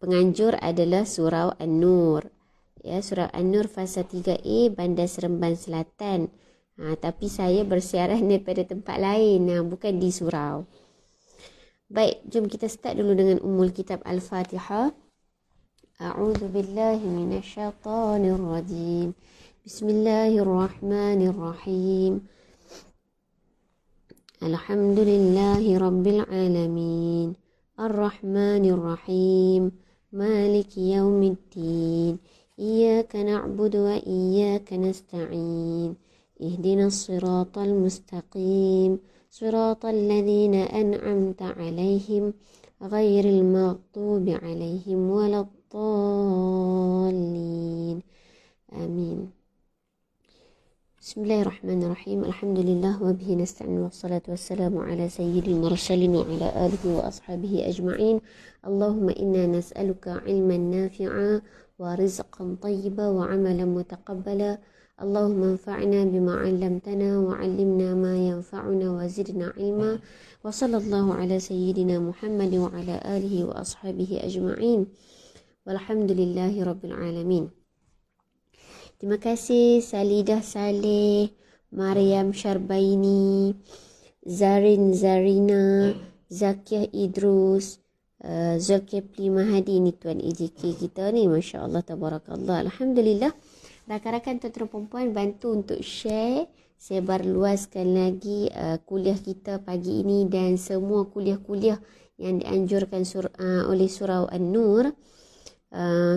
penganjur adalah Surau An-Nur. Ya, Surau An-Nur fasa 3A Bandar Seremban Selatan. Tapi saya bersiaran daripada tempat lain, bukan di surau. Baik, jom kita start dulu dengan Ummul Kitab Al-Fatihah. A'udzu billahi minasyaitonir rajim. Bismillahirrahmanirrahim. Alhamdulillahi rabbil alamin. Ar-Rahmanir Rahim. Maliki yaumiddin. Iyyaka na'budu wa iyyaka nasta'in. Ihdinas siratal mustaqim. Siratal ladzina an'amta 'alaihim ghairil maghdubi 'alaihim waladdallin. Amin. Bismillahirrahmanirrahim. Alhamdulillah wa bihi nasta'in wassalatu wassalamu ala sayyidil mursalin wa ala alihi wa ashabihi ajma'in. Allahumma inna nas'aluka 'ilman nafi'a wa rizqan tayyiban wa 'amalan mutaqabbala. Allahumma anfa'na bima 'allamtana wa 'allimna ma yanfa'una wa zidna 'ilma. Wa sallallahu ala sayyidina Muhammad wa ala alihi wa ashabihi ajma'in. Walhamdulillahi rabbil alamin. Terima kasih Salidah Saleh, Mariam Syarbaini, Zarin Zarina, Zakiah Idrus, Zulkifli Mahadi. Ni Tuan AJK kita ni, Masya Allah, Tabarakallah. Alhamdulillah. Rakan-rakan tuan-tuan perempuan bantu untuk share, sebar luaskan lagi kuliah kita pagi ini dan semua kuliah-kuliah yang dianjurkan oleh Surau An-Nur.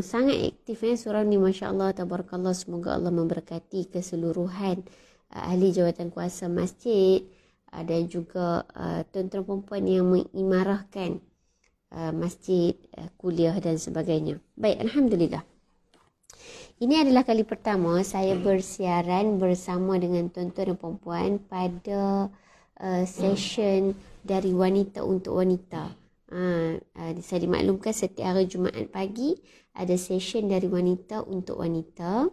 Sangat aktif surau ni, Masya Allah, Tabarakallah. Semoga Allah memberkati keseluruhan ahli jawatan kuasa masjid dan juga tuan-tuan perempuan yang mengimarahkan masjid, kuliah dan sebagainya. Baik, Alhamdulillah. Ini adalah kali pertama saya bersiaran bersama dengan tuan-tuan dan perempuan pada session dari wanita untuk wanita. Saya dimaklumkan setiap hari Jumaat pagi ada session dari wanita untuk wanita.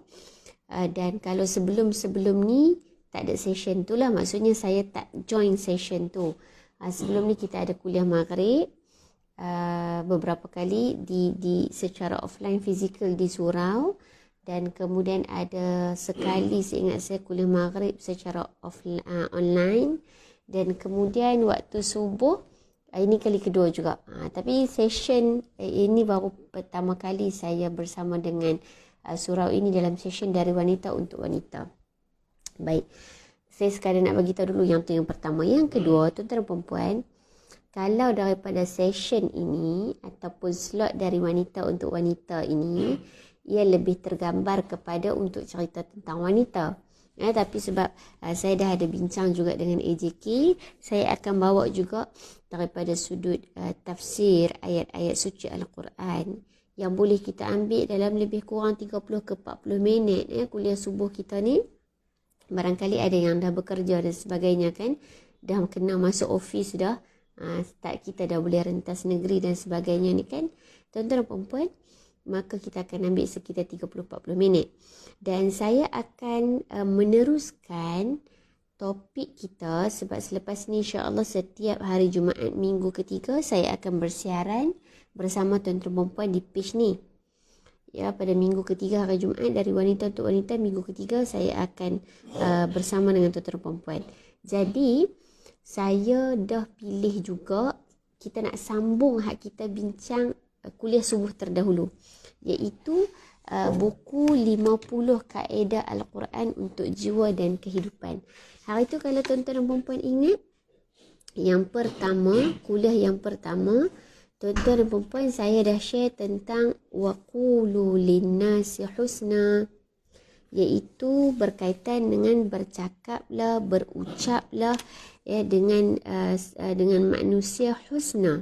Dan kalau sebelum ni tak ada session tu lah, maksudnya saya tak join session tu. Sebelum ni kita ada kuliah maghrib beberapa kali di secara offline fizikal di surau, dan kemudian ada sekali seingat saya kuliah maghrib secara online, dan kemudian waktu subuh. Ini kali kedua juga. Tapi session ini baru pertama kali saya bersama dengan surau ini dalam session dari wanita untuk wanita. Baik, saya sekadar nak bagi tahu dulu yang tu yang pertama. Yang kedua, tuan-tuan dan perempuan, kalau daripada session ini ataupun slot dari wanita untuk wanita ini, ia lebih tergambar kepada untuk cerita tentang wanita. Tapi sebab saya dah ada bincang juga dengan AJK, saya akan bawa juga daripada sudut tafsir ayat-ayat suci Al-Quran yang boleh kita ambil dalam lebih kurang 30 ke 40 minit kuliah subuh kita ni. Barangkali ada yang dah bekerja dan sebagainya kan, dah kena masuk office dah, start kita dah boleh rentas negeri dan sebagainya ni kan, tuan-tuan dan perempuan, maka kita akan ambil sekitar 30-40 minit. Dan saya akan meneruskan topik kita sebab selepas ni insya-Allah setiap hari Jumaat minggu ketiga saya akan bersiaran bersama tuan-tuan perempuan di page ni. Ya, pada minggu ketiga hari Jumaat dari wanita untuk wanita, minggu ketiga saya akan bersama dengan tuan-tuan perempuan. Jadi saya dah pilih juga kita nak sambung kita bincang kuliah subuh terdahulu, iaitu buku 50 kaedah Al-Quran untuk jiwa dan kehidupan. Hari itu kalau tuan-tuan dan perempuan ingat, yang pertama, kuliah yang pertama, tuan-tuan dan perempuan, saya dah share tentang waqulu linnasi husna, iaitu berkaitan dengan bercakaplah, berucaplah dengan manusia husna,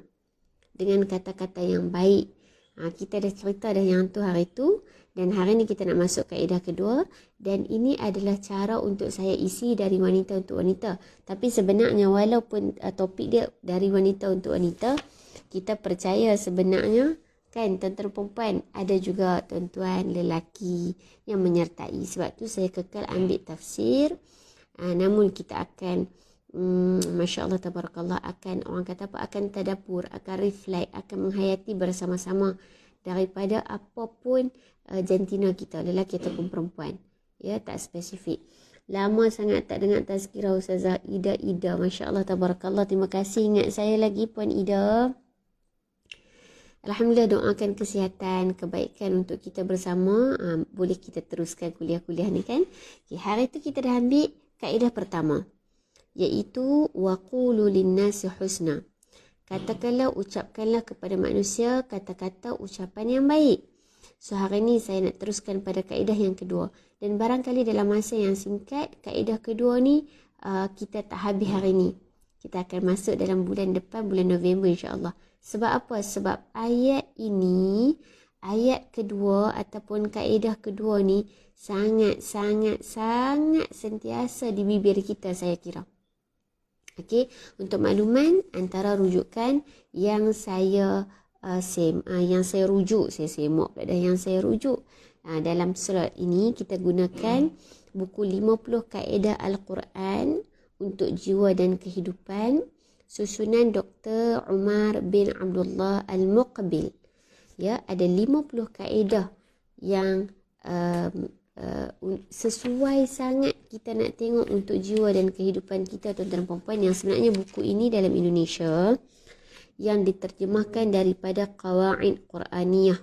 dengan kata-kata yang baik. Kita dah cerita dah yang tu hari tu, dan hari ni kita nak masuk kaedah kedua, dan ini adalah cara untuk saya isi dari wanita untuk wanita. Tapi sebenarnya walaupun topik dia dari wanita untuk wanita, kita percaya sebenarnya kan tuan-tuan perempuan ada juga tuan-tuan lelaki yang menyertai. Sebab tu saya kekal ambil tafsir, namun kita akan Masya Allah tabarakallah, akan orang kata apa, akan tadabbur, akan reflect, akan menghayati bersama-sama daripada apapun jantina kita, lelaki ataupun perempuan. Ya, tak spesifik. Lama sangat tak dengar tazkirah Ustazah Ida. Masya Allah tabarakallah. Terima kasih ingat saya lagi Puan Ida. Alhamdulillah, doakan kesihatan, kebaikan untuk kita bersama. Boleh kita teruskan kuliah-kuliah ni kan. Okay, hari tu kita dah ambil kaedah pertama, iaitu waqulu linnasi husna. Katakanlah, ucapkanlah kepada manusia kata-kata ucapan yang baik. So hari ni saya nak teruskan pada kaedah yang kedua. Dan barangkali dalam masa yang singkat, kaedah kedua ni kita tak habis hari ni. Kita akan masuk dalam bulan depan, bulan November insya-Allah. Sebab apa? Sebab ayat ini, ayat kedua ataupun kaedah kedua ni sangat sentiasa di bibir kita, saya kira. Okey, untuk makluman, antara rujukan yang saya rujuk, saya semak pula dah, yang saya rujuk dalam slot ini, kita gunakan buku 50 kaedah Al-Quran untuk jiwa dan kehidupan, susunan Dr. Umar bin Abdullah Al-Muqbil. Ya, ada 50 kaedah yang sesuai sangat kita nak tengok untuk jiwa dan kehidupan kita, tuan-tuan dan puan-puan, yang sebenarnya buku ini dalam Indonesia yang diterjemahkan daripada Qawaid Quraniyah,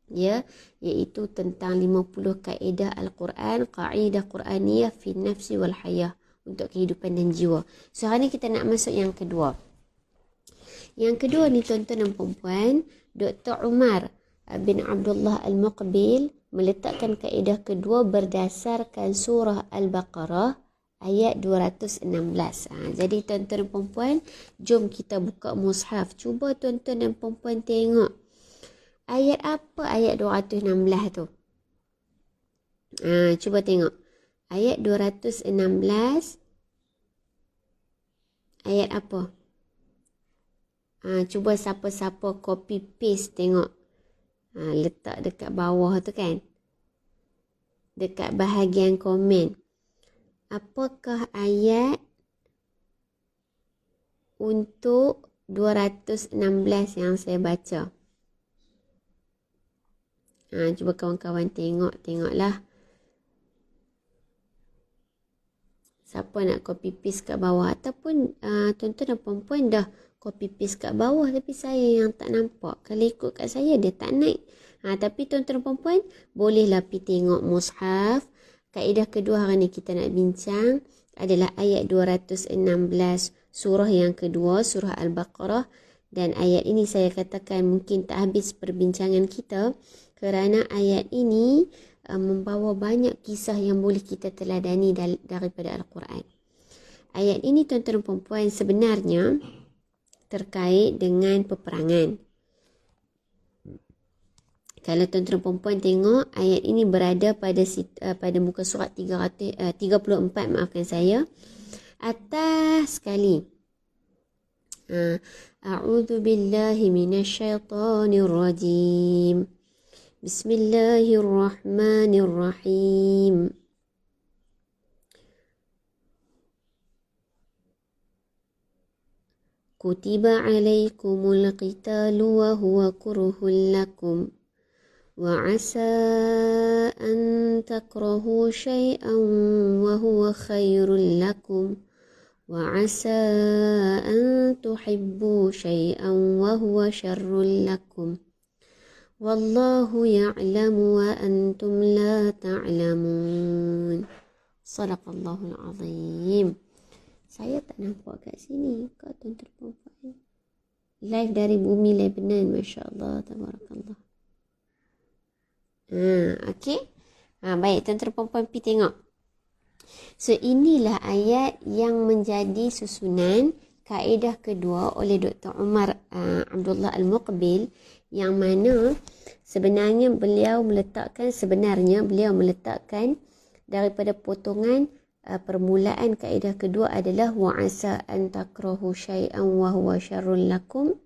ya, iaitu tentang 50 kaedah Al-Quran, Qaidah Quraniyah fi nafsi wal hayah, untuk kehidupan dan jiwa. So hari ni kita nak masuk yang kedua. Yang kedua ni tuan-tuan dan puan-puan, Dr. Umar bin Abdullah Al-Muqbil meletakkan kaedah kedua berdasarkan surah Al-Baqarah ayat 216. Jadi tuan-tuan dan puan-puan, jom kita buka mushaf. Cuba tuan-tuan dan puan-puan tengok ayat apa ayat 216 tu. Cuba tengok. Ayat 216 ayat apa? Cuba siapa-siapa copy paste tengok. Letak dekat bawah tu kan. Dekat bahagian komen. Apakah ayat untuk 216 yang saya baca? Cuba kawan-kawan tengoklah. Siapa nak copy paste kat bawah, ataupun tuan-tuan dan puan-puan dah copy paste kat bawah tapi saya yang tak nampak. Kalau ikut kat saya dia tak naik. Tapi tuan-tuan dan puan-puan bolehlah pergi tengok mushaf. Kaedah kedua hari ni kita nak bincang adalah ayat 216 surah yang kedua, surah Al-Baqarah. Dan ayat ini saya katakan mungkin tak habis perbincangan kita kerana ayat ini membawa banyak kisah yang boleh kita teladani daripada Al-Quran. Ayat ini tuan-tuan dan puan-puan sebenarnya terkait dengan peperangan. Kalau tuan-tuan dan puan-puan tengok, ayat ini berada pada muka surat 34, maafkan saya. Atas sekali. A'udzu billahi minasyaitonir rajim. Bismillahirrahmanirrahim. Kutiba alaikumul qitalu wa huwa kurhul lakum wa asa an takrahu syai'an wa huwa khairul lakum wa asa an tuhibbu syai'an wa huwa syarrul lakum. Wallahu ya'lamu wa antum la ta'lamun. Sadaqallahul azim. Saya tak nampak kat sini. Kau tuan-tuan puan-puan. Live dari bumi Lebanon. Masya Allah. Tabarakallah. Okey. Baik, tuan-tuan puan-puan pergi tengok. So inilah ayat yang menjadi susunan kaedah kedua oleh Dr. Umar Abdullah Al-Muqbil, yang mana sebenarnya beliau meletakkan daripada potongan permulaan kaedah kedua adalah wa asa an takrahu syai'an wa huwa syarrul lakum.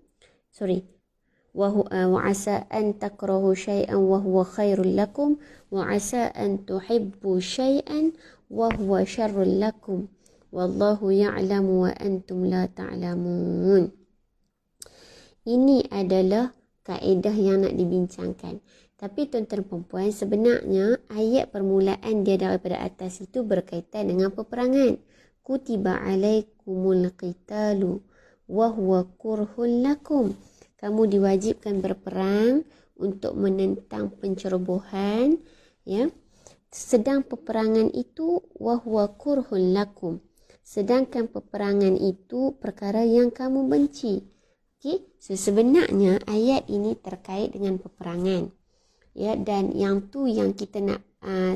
Wa asa an takrahu syai'an wa huwa khairul lakum wa asa an tuhibbu syai'an wa huwa syarrul lakum Wallahu ya'lamu wa antum la ta'lamun. Ini adalah kaedah yang nak dibincangkan. Tapi tuan-tuan perempuan, sebenarnya ayat permulaan dia daripada atas itu berkaitan dengan peperangan. Kutiba alaikumul qitalu wa huwa kurhul lakum. Kamu diwajibkan berperang untuk menentang pencerobohan, ya. Sedang peperangan itu wa huwa kurhul lakum. Sedangkan peperangan itu perkara yang kamu benci. Okey, so sebenarnya ayat ini terkait dengan peperangan. Ya, dan yang tu yang kita nak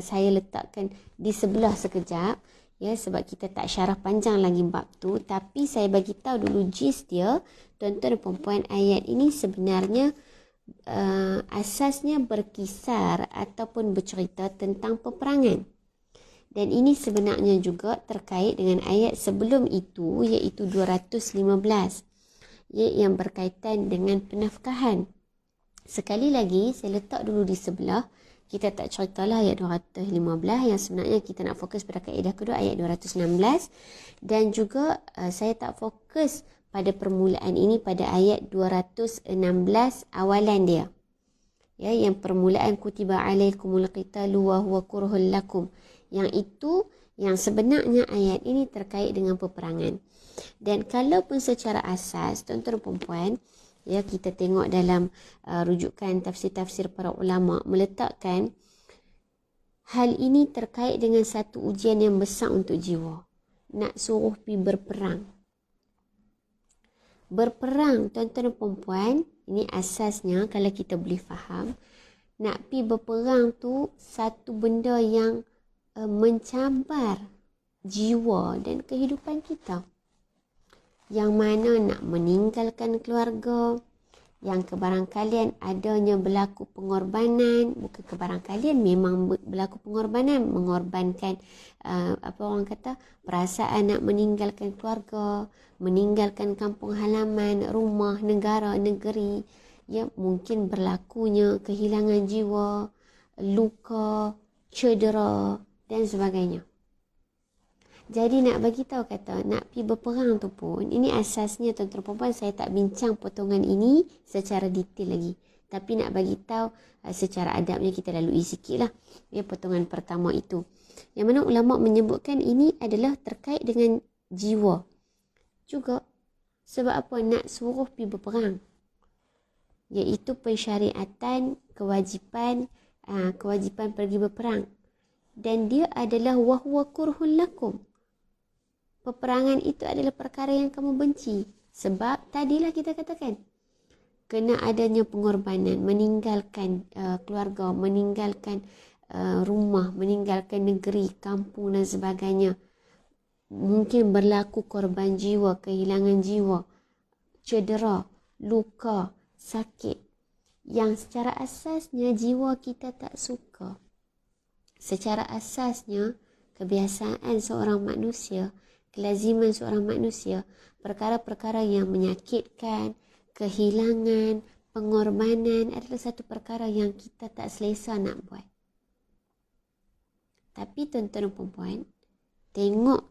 saya letakkan di sebelah sekejap, ya, sebab kita tak syarah panjang lagi bab tu, tapi saya bagi tahu dulu gist dia. Tuan-tuan dan puan-puan, ayat ini sebenarnya asasnya berkisar ataupun bercerita tentang peperangan. Dan ini sebenarnya juga terkait dengan ayat sebelum itu, iaitu 215, yang berkaitan dengan penafkahan. Sekali lagi, saya letak dulu di sebelah. Kita tak ceritalah ayat 215 yang sebenarnya kita nak fokus pada kaedah kedua, ayat 216. Dan juga saya tak fokus pada permulaan ini pada ayat 216 awalan dia. Ya, yang permulaan kutiba alaikumul qitalu wa huwa kurhul lakum. Yang itu, yang sebenarnya ayat ini terkait dengan peperangan. Dan kalaupun secara asas, tuan-tuan dan puan-puan, ya, kita tengok dalam rujukan tafsir-tafsir para ulama meletakkan hal ini terkait dengan satu ujian yang besar untuk jiwa. Nak suruh pergi berperang. Berperang, tuan-tuan dan puan-puan, ini asasnya kalau kita boleh faham, nak pergi berperang tu satu benda yang mencabar jiwa dan kehidupan kita. Yang mana nak meninggalkan keluarga, yang kebarangkalian adanya berlaku pengorbanan, bukan kebarangkalian, memang berlaku pengorbanan, mengorbankan apa orang kata, perasaan nak meninggalkan keluarga, meninggalkan kampung halaman, rumah, negara, negeri, ya, mungkin berlakunya kehilangan jiwa, luka, cedera dan sebagainya. Jadi nak bagi tahu kata nak pergi berperang tu pun, ini asasnya tuan-tuan perempuan, saya tak bincang potongan ini secara detail lagi. Tapi nak bagi tahu secara adabnya kita lalui sikitlah, ya, potongan pertama itu. Yang mana ulama menyebutkan ini adalah terkait dengan jiwa. Juga sebab apa nak suruh pergi berperang? Iaitu pensyariatan kewajipan pergi berperang. Dan dia adalah wahwa kurhun lakum. Peperangan itu adalah perkara yang kamu benci. Sebab tadilah kita katakan, kena adanya pengorbanan, meninggalkan keluarga, meninggalkan rumah, meninggalkan negeri, kampung dan sebagainya. Mungkin berlaku korban jiwa, kehilangan jiwa, cedera, luka, sakit. Yang secara asasnya jiwa kita tak suka. Secara asasnya kebiasaan seorang manusia, kelaziman seorang manusia, perkara-perkara yang menyakitkan, kehilangan, pengorbanan adalah satu perkara yang kita tak selesa nak buat. Tapi tuan-tuan dan puan-puan, tengok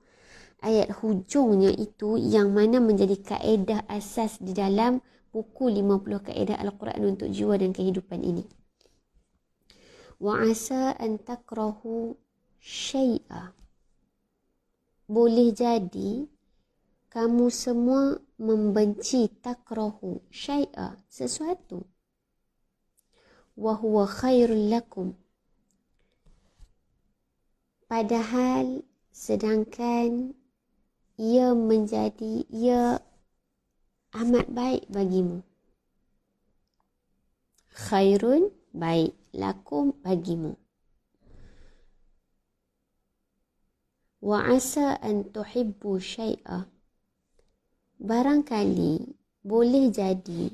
ayat hujungnya itu yang mana menjadi kaedah asas di dalam buku 50 kaedah Al-Quran untuk jiwa dan kehidupan ini. Wa asa an takrahu syai'a. Boleh jadi kamu semua membenci takrahu syai'a, sesuatu. Wa huwa khairul lakum. Padahal sedangkan ia amat baik bagimu. Khairun, baik, lakum, bagimu. Wa asa an tuhibbu syai'a. Barangkali boleh jadi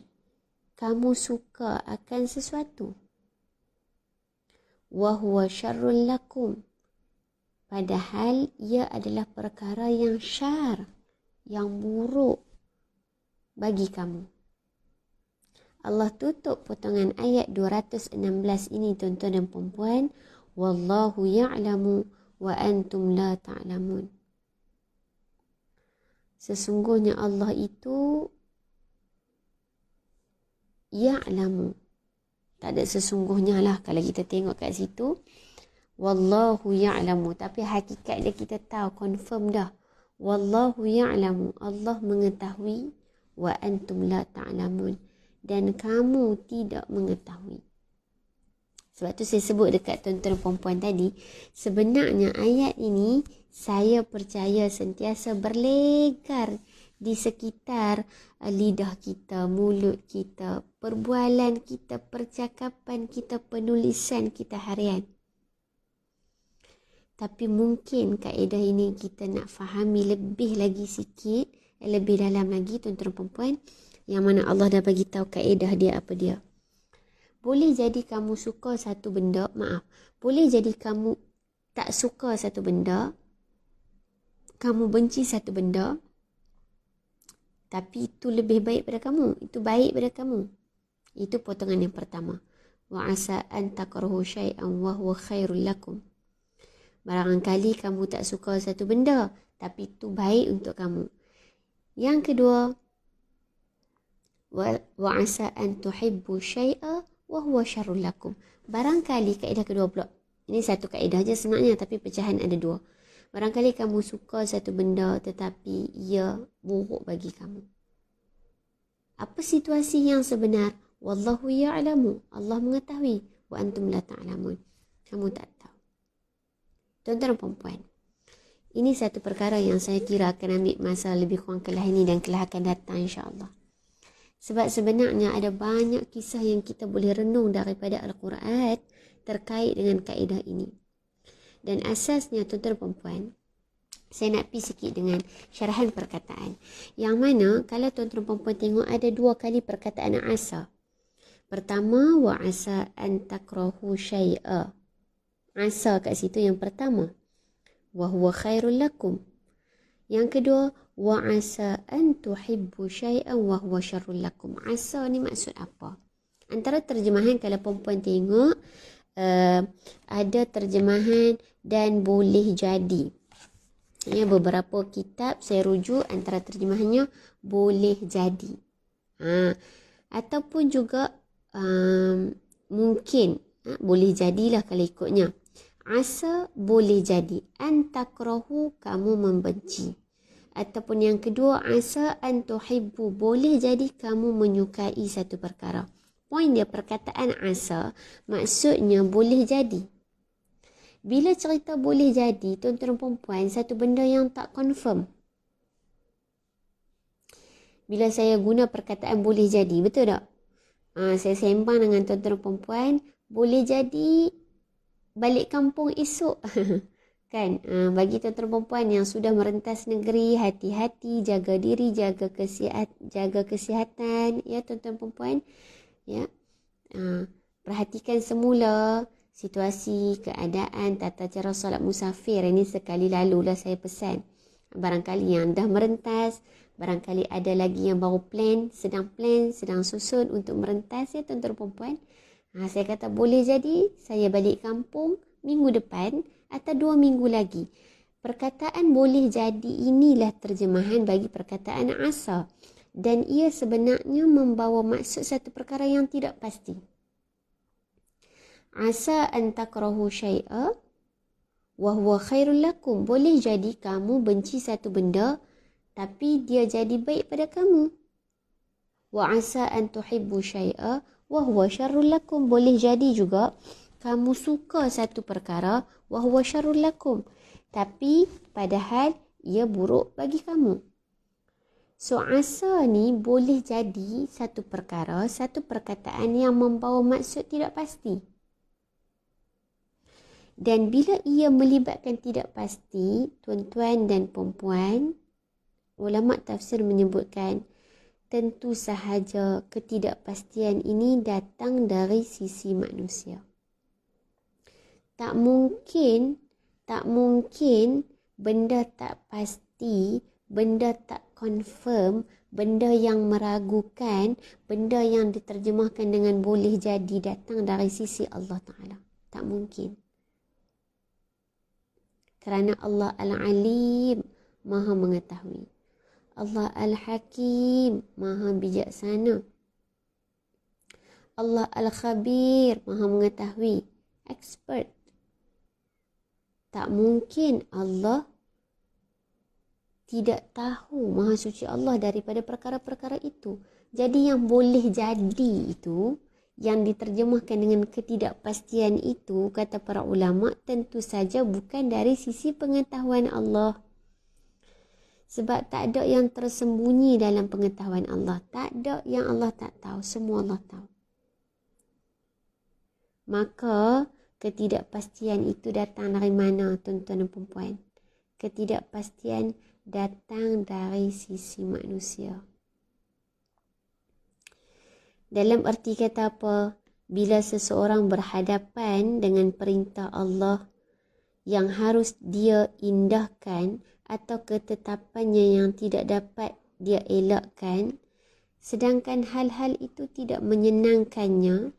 kamu suka akan sesuatu. Wa huwa syarrul lakum. Padahal ia adalah perkara yang syar, yang buruk bagi kamu. Allah tutup potongan ayat 216 ini tuan-tuan dan puan-puan, wallahu ya'lamu wa antum la ta'lamun. Sesungguhnya Allah itu ya'lamu. Tak ada sesungguhnya lah kalau kita tengok kat situ. Wallahu ya'lamu. Tapi hakikat dia kita tahu, confirm dah. Wallahu ya'lamu. Allah mengetahui. Wa antum la ta'lamun. Dan kamu tidak mengetahui. Sebab tu saya sebut dekat tuan-tuan perempuan tadi, sebenarnya ayat ini saya percaya sentiasa berlegar di sekitar lidah kita, mulut kita, perbualan kita, percakapan kita, penulisan kita harian. Tapi mungkin kaedah ini kita nak fahami lebih lagi sikit, lebih dalam lagi tuan-tuan perempuan, yang mana Allah dah bagi tahu kaedah dia apa dia. Boleh jadi kamu suka satu benda, boleh jadi kamu tak suka satu benda, kamu benci satu benda, tapi itu lebih baik pada kamu, itu baik pada kamu. Itu potongan yang pertama. Wa asa an takrahu syai'an wa huwa khairul lakum. Barangkali kamu tak suka satu benda, tapi itu baik untuk kamu. Yang kedua, wa asa an tuhibbu syai'a wa huwa syarrul lakum. Barangkali kaedah kedua pula. Ini satu kaedah je sebenarnya, tapi pecahan ada dua. Barangkali kamu suka satu benda tetapi ia buruk bagi kamu. Apa situasi yang sebenar? Wallahu ya'lamu. Allah mengetahui. Wa antum la ta'lamun. Kamu tak tahu. Tuan-tuan dan puan-puan, ini satu perkara yang saya kira akan ambil masa lebih kurang kelas ini dan kelas akan datang insya-Allah. Sebab sebenarnya ada banyak kisah yang kita boleh renung daripada Al-Quran terkait dengan kaedah ini. Dan asasnya tuan-tuan dan puan-puan, saya nak pergi sikit dengan syarahan perkataan. Yang mana kalau tuan-tuan dan puan-puan tengok ada dua kali perkataan asa. Pertama, wa asa an takrahu syai'a. Asa kat situ yang pertama. Wa huwa khairul lakum. Yang kedua, wa asa an tuhibbu syai'an wa huwa syarrul lakum. Asa ni maksud apa? Antara terjemahan kalau perempuan tengok, ada terjemahan dan boleh jadi. Ya, beberapa kitab saya rujuk antara terjemahannya boleh jadi. Ataupun juga mungkin boleh jadilah kalau ikutnya. Asa boleh jadi. Antakrahu, kamu membenci. Ataupun yang kedua, asa an tuhibbu, boleh jadi kamu menyukai satu perkara. Poin dia perkataan asa, maksudnya boleh jadi. Bila cerita boleh jadi, tuan-tuan dan puan-puan, satu benda yang tak confirm. Bila saya guna perkataan boleh jadi, betul tak? Saya sembang dengan tuan-tuan dan puan-puan, boleh jadi balik kampung esok. Kan, bagi tuan-tuan perempuan yang sudah merentas negeri, hati-hati, jaga diri, jaga kesihatan, ya tuan-tuan perempuan, ya. Perhatikan semula situasi, keadaan, tata cara solat musafir. Ini sekali lalulah saya pesan. Barangkali yang dah merentas, barangkali ada lagi yang baru sedang susun untuk merentas, ya tuan-tuan perempuan. Saya kata boleh jadi saya balik kampung minggu depan atau 2 minggu lagi. Perkataan boleh jadi inilah terjemahan bagi perkataan asa. Dan ia sebenarnya membawa maksud satu perkara yang tidak pasti. Asa an takrahu syai'a wa huwa khairul lakum. Boleh jadi kamu benci satu benda tapi dia jadi baik pada kamu. Wa asa an tuhibbu syai'a wa huwa syarrul lakum. Boleh jadi juga kamu suka satu perkara wa huwa syarrul lakum, tapi padahal ia buruk bagi kamu. So asa ni boleh jadi satu perkara, satu perkataan yang membawa maksud tidak pasti. Dan bila ia melibatkan tidak pasti, tuan-tuan dan puan-puan, ulama tafsir menyebutkan tentu sahaja ketidakpastian ini datang dari sisi manusia. Tak mungkin benda tak pasti, benda tak confirm, benda yang meragukan, benda yang diterjemahkan dengan boleh jadi datang dari sisi Allah Ta'ala. Tak mungkin. Kerana Allah Al-Alim, Maha mengetahui. Allah Al-Hakim, Maha bijaksana. Allah Al-Khabir, Maha mengetahui, expert. Tak mungkin Allah tidak tahu, Maha suci Allah daripada perkara-perkara itu. Jadi yang boleh jadi itu, yang diterjemahkan dengan ketidakpastian itu, kata para ulama, tentu saja bukan dari sisi pengetahuan Allah. Sebab tak ada yang tersembunyi dalam pengetahuan Allah. Tak ada yang Allah tak tahu. Semua Allah tahu. Maka ketidakpastian itu datang dari mana, tuan-tuan dan puan-puan? Ketidakpastian datang dari sisi manusia. Dalam arti kata apa? Bila seseorang berhadapan dengan perintah Allah yang harus dia indahkan atau ketetapannya yang tidak dapat dia elakkan, sedangkan hal-hal itu tidak menyenangkannya,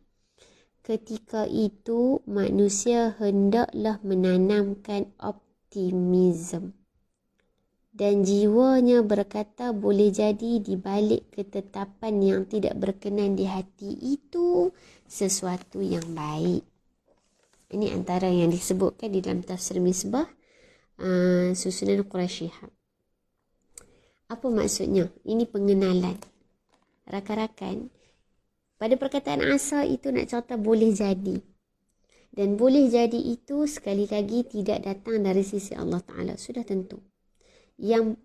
ketika itu manusia hendaklah menanamkan optimisme. Dan jiwanya berkata boleh jadi di balik ketetapan yang tidak berkenan di hati itu sesuatu yang baik. Ini antara yang disebutkan di dalam tafsir Misbah susunan Quraisyihah. Apa maksudnya? Ini pengenalan. Rakan-rakan, pada perkataan asa itu nak cerita boleh jadi. Dan boleh jadi itu sekali lagi tidak datang dari sisi Allah Ta'ala. Sudah tentu. Yang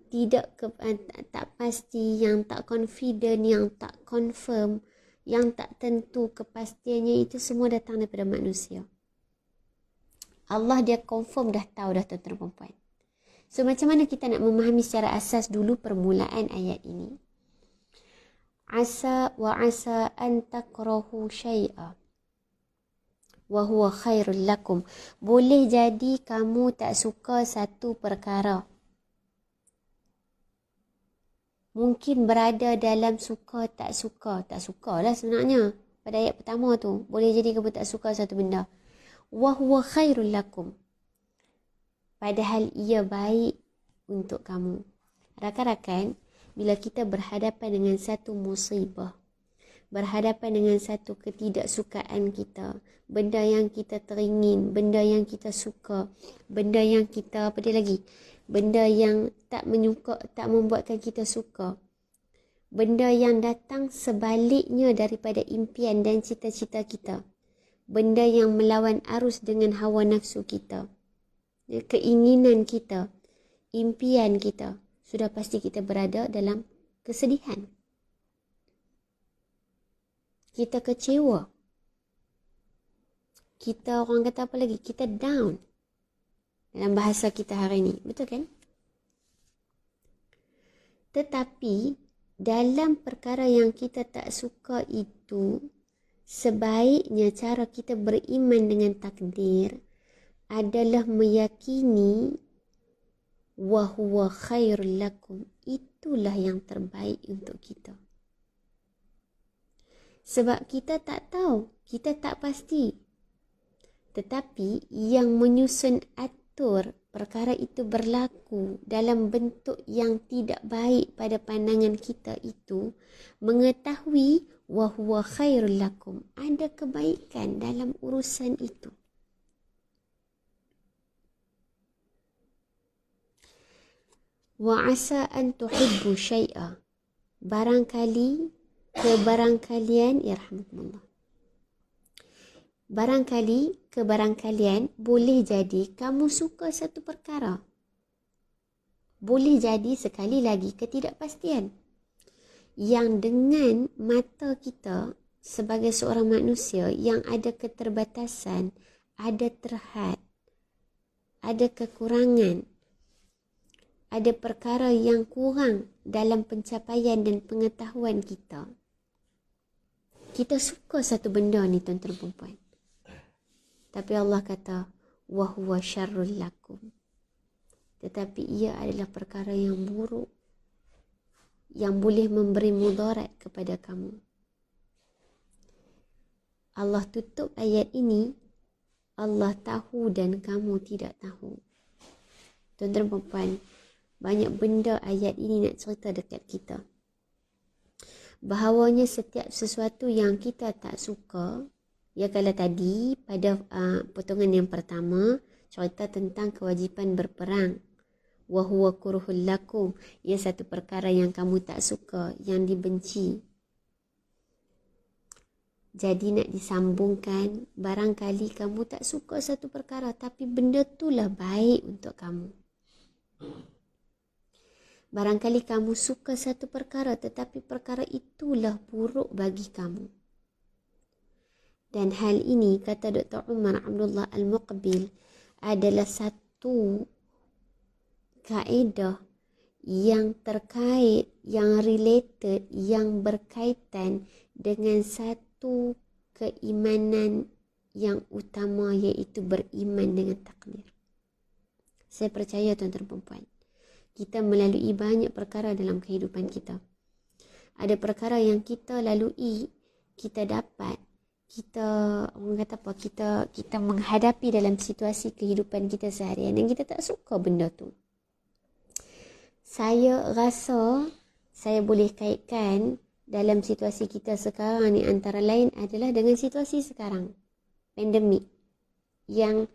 tak pasti, yang tak confident, yang tak confirm, yang tak tentu kepastiannya, itu semua datang daripada manusia. Allah dia confirm dah tahu dah, tuan-tuan dan puan-puan. So macam mana kita nak memahami secara asas dulu permulaan ayat ini? Asa wa asa an takrahu syai'a wa huwa khairul lakum. Boleh jadi kamu tak suka satu perkara. Mungkin berada dalam suka tak suka. Tak sukalah sebenarnya. Pada ayat pertama tu, boleh jadi kamu tak suka satu benda. Wa huwa khairul lakum. Padahal ia baik untuk kamu. Rakan-rakan, bila kita berhadapan dengan satu musibah, berhadapan dengan satu ketidaksukaan kita, benda yang kita teringin, benda yang kita suka, benda yang kita, apa dia lagi? Benda yang tak menyuka, tak membuatkan kita suka. Benda yang datang sebaliknya daripada impian dan cita-cita kita. Benda yang melawan arus dengan hawa nafsu kita. Keinginan kita, impian kita. Sudah pasti kita berada dalam kesedihan. Kita kecewa. Kita, orang kata apa lagi? Kita down. Dalam bahasa kita hari ini. Betul kan? Tetapi dalam perkara yang kita tak suka itu, sebaiknya cara kita beriman dengan takdir adalah meyakini wa huwa khairul lakum. Itulah yang terbaik untuk kita. Sebab kita tak tahu, kita tak pasti. Tetapi yang menyusun perkara itu berlaku dalam bentuk yang tidak baik pada pandangan kita itu, mengetahui wa huwa khairul lakum, ada kebaikan dalam urusan itu. Wa asa an tuhibbu syai'a, barangkali kebarangkalian, ya rahmatullah, barangkali kebarangkalian boleh jadi kamu suka satu perkara. Boleh jadi sekali lagi ketidakpastian. Yang dengan mata kita sebagai seorang manusia yang ada keterbatasan, ada terhad, ada kekurangan, ada perkara yang kurang dalam pencapaian dan pengetahuan kita. Kita suka satu benda ni, tuan-tuan dan puan-puan. Tapi Allah kata, wa huwa syarrul lakum. Tetapi ia adalah perkara yang buruk, yang boleh memberi mudarat kepada kamu. Allah tutup ayat ini, Allah tahu dan kamu tidak tahu. Tuan-tuan dan puan-puan, banyak benda ayat ini nak cerita dekat kita. Bahawanya setiap sesuatu yang kita tak suka, ya kalau tadi pada potongan yang pertama cerita tentang kewajipan berperang. Wa huwa kurhul lakum, ia satu perkara yang kamu tak suka, yang dibenci. Jadi nak disambungkan, barangkali kamu tak suka satu perkara tapi benda itulah baik untuk kamu. Barangkali kamu suka satu perkara tetapi perkara itulah buruk bagi kamu. Dan hal ini, kata Dr. Umar Abdullah Al-Muqbil, adalah satu kaedah yang terkait, yang related, yang berkaitan dengan satu keimanan yang utama, iaitu beriman dengan takdir. Saya percaya tuan-tuan perempuan, kita melalui banyak perkara dalam kehidupan kita. Ada perkara yang kita lalui, kita dapat, orang kata apa, kita menghadapi dalam situasi kehidupan kita seharian dan kita tak suka benda tu. Saya rasa saya boleh kaitkan dalam situasi kita sekarang ni antara lain adalah dengan situasi sekarang, pandemik yang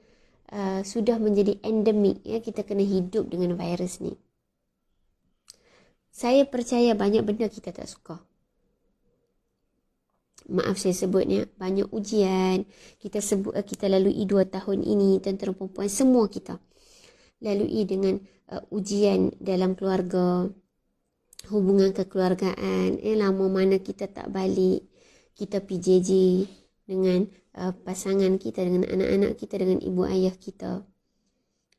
sudah menjadi endemik, ya, kita kena hidup dengan virus ni. Saya percaya banyak benda kita tak suka. Maaf saya sebutnya, banyak ujian kita lalui 2 tahun ini, tuan-tuan perempuan, semua kita lalui dengan ujian dalam keluarga, hubungan kekeluargaan, lama mana kita tak balik, kita PJJ dengan pasangan kita, dengan anak-anak kita, dengan ibu ayah kita.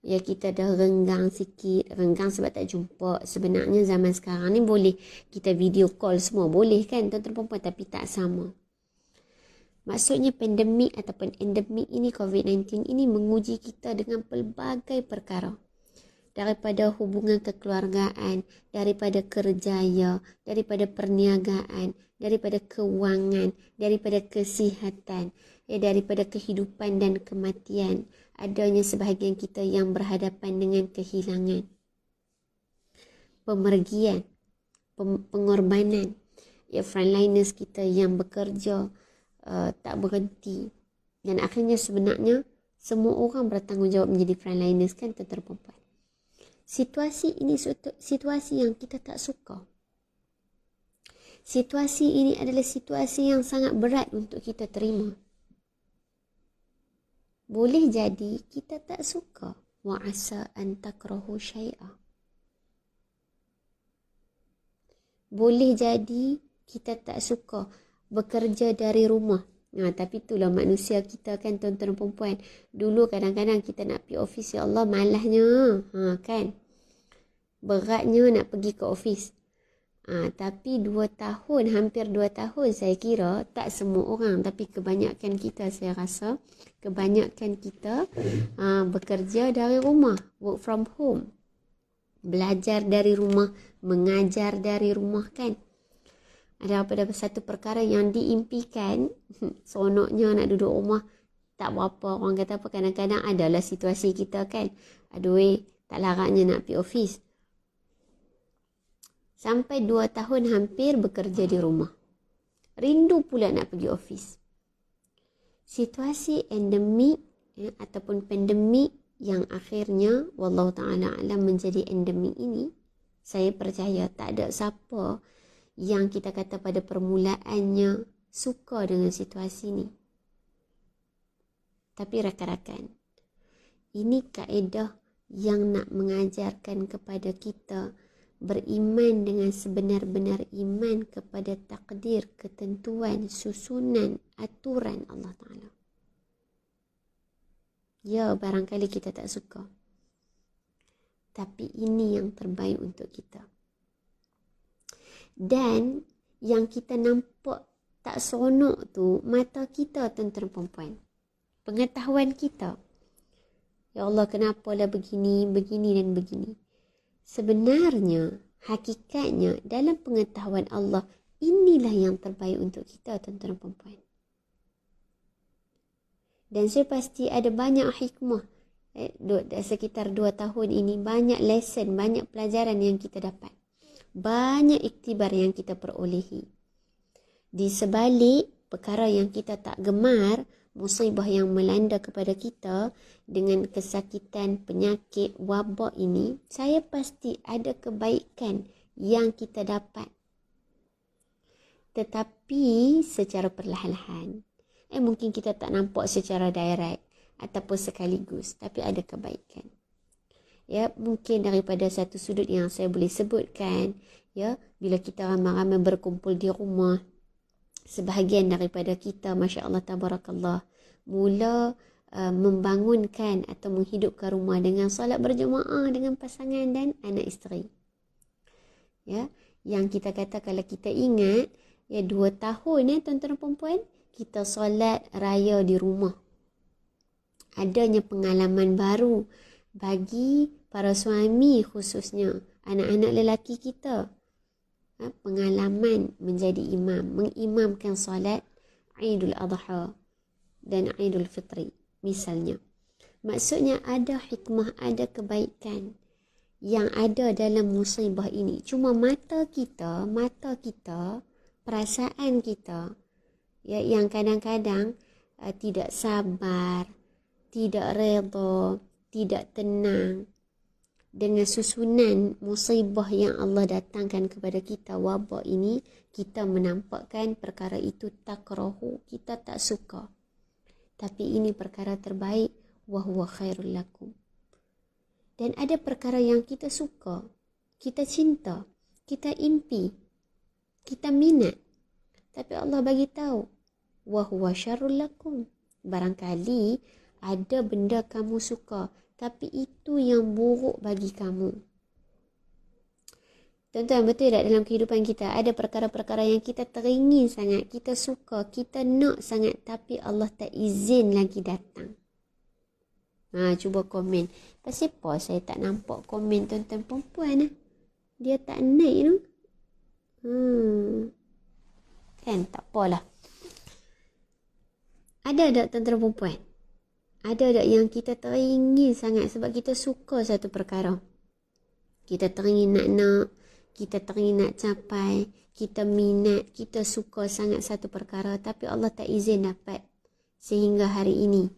Ya, kita dah renggang sikit, renggang sebab tak jumpa. Sebenarnya zaman sekarang ni boleh kita video call semua, boleh kan tuan-tuan perempuan, tapi tak sama. Maksudnya pandemik ataupun endemik ini, COVID-19 ini menguji kita dengan pelbagai perkara. Daripada hubungan kekeluargaan, daripada kerjaya, daripada perniagaan, daripada kewangan, daripada kesihatan, daripada kehidupan dan kematian. Adanya sebahagian kita yang berhadapan dengan kehilangan, pemergian, pengorbanan. Frontliners kita yang bekerja tak berhenti. Dan akhirnya sebenarnya semua orang bertanggungjawab menjadi frontliners, kan tuan-tuan perempuan. Situasi ini situasi yang kita tak suka. Situasi ini adalah situasi yang sangat berat untuk kita terima. Boleh jadi kita tak suka. Wa asa an takrahu syai'a. Boleh jadi kita tak suka bekerja dari rumah. Tapi itulah manusia kita, kan tuan-tuan perempuan. Dulu kadang-kadang kita nak pergi office, ya Allah malahnya, kan. Beratnya nak pergi ke office. Tapi 2 tahun, hampir 2 tahun saya kira, tak semua orang, tapi kebanyakan kita, saya rasa kebanyakan kita bekerja dari rumah, work from home, belajar dari rumah, mengajar dari rumah, kan. Ada satu perkara yang diimpikan, seronoknya nak duduk rumah, tak berapa, orang kata apa, kadang-kadang adalah situasi kita, kan. Aduh, tak laratnya nak pergi office. Sampai 2 tahun hampir bekerja di rumah. Rindu pula nak pergi office. Situasi endemik ataupun pandemik yang akhirnya wallahu ta'ala alam menjadi endemik ini, saya percaya tak ada siapa yang kita kata pada permulaannya suka dengan situasi ini. Tapi rakan-rakan, ini kaedah yang nak mengajarkan kepada kita beriman dengan sebenar-benar iman kepada takdir, ketentuan, susunan, aturan Allah Ta'ala. Ya, barangkali kita tak suka, tapi ini yang terbaik untuk kita. Dan yang kita nampak tak seronok tu mata kita, tuan-tuan perempuan, pengetahuan kita. Ya Allah, kenapalah begini, begini dan begini. Sebenarnya, hakikatnya dalam pengetahuan Allah, inilah yang terbaik untuk kita, tuan-tuan perempuan. Dan saya pasti ada banyak hikmah sekitar 2 tahun ini banyak lesson, banyak pelajaran yang kita dapat. Banyak iktibar yang kita perolehi. Di sebalik perkara yang kita tak gemar, musibah yang melanda kepada kita dengan kesakitan, penyakit, wabak ini, saya pasti ada kebaikan yang kita dapat. Tetapi secara perlahan-lahan. Mungkin kita tak nampak secara direct ataupun sekaligus, tapi ada kebaikan. Ya, mungkin daripada satu sudut yang saya boleh sebutkan, ya, bila kita ramai-ramai berkumpul di rumah, sebahagian daripada kita, Masya Allah, Tabarakallah, mula membangunkan atau menghidupkan rumah dengan solat berjemaah dengan pasangan dan anak isteri. Ya, yang kita kata kalau kita ingat, ya 2 tahun tuan-tuan dan perempuan, kita solat raya di rumah. Adanya pengalaman baru bagi para suami khususnya, anak-anak lelaki kita. Pengalaman menjadi imam, mengimamkan solat Aidul Adha dan Aidul Fitri misalnya. Maksudnya ada hikmah, ada kebaikan yang ada dalam musibah ini. Cuma mata kita, perasaan kita, ya, yang kadang-kadang tidak sabar, tidak redha, tidak tenang dengan susunan musibah yang Allah datangkan kepada kita, wabak ini. Kita menampakkan perkara itu takrahu, kita tak suka. Tapi ini perkara terbaik, wa huwa khairul lakum. Dan ada perkara yang kita suka, kita cinta, kita impi, kita minat. Tapi Allah bagi tahu, wa huwa syarrul lakum. Barangkali ada benda kamu suka, tapi itu yang buruk bagi kamu. Tuan-tuan, betul tak dalam kehidupan kita ada perkara-perkara yang kita teringin sangat, kita suka, kita nak sangat, tapi Allah tak izin lagi datang. Cuba komen. Pasal apa saya tak nampak komen tuan-tuan perempuan? Dia tak naik tu. Kan tak apalah. Ada tak tuan-tuan perempuan? Ada tak yang kita teringin sangat sebab kita suka satu perkara? Kita teringin nak, kita teringin nak capai, kita minat, kita suka sangat satu perkara, tapi Allah tak izin dapat sehingga hari ini.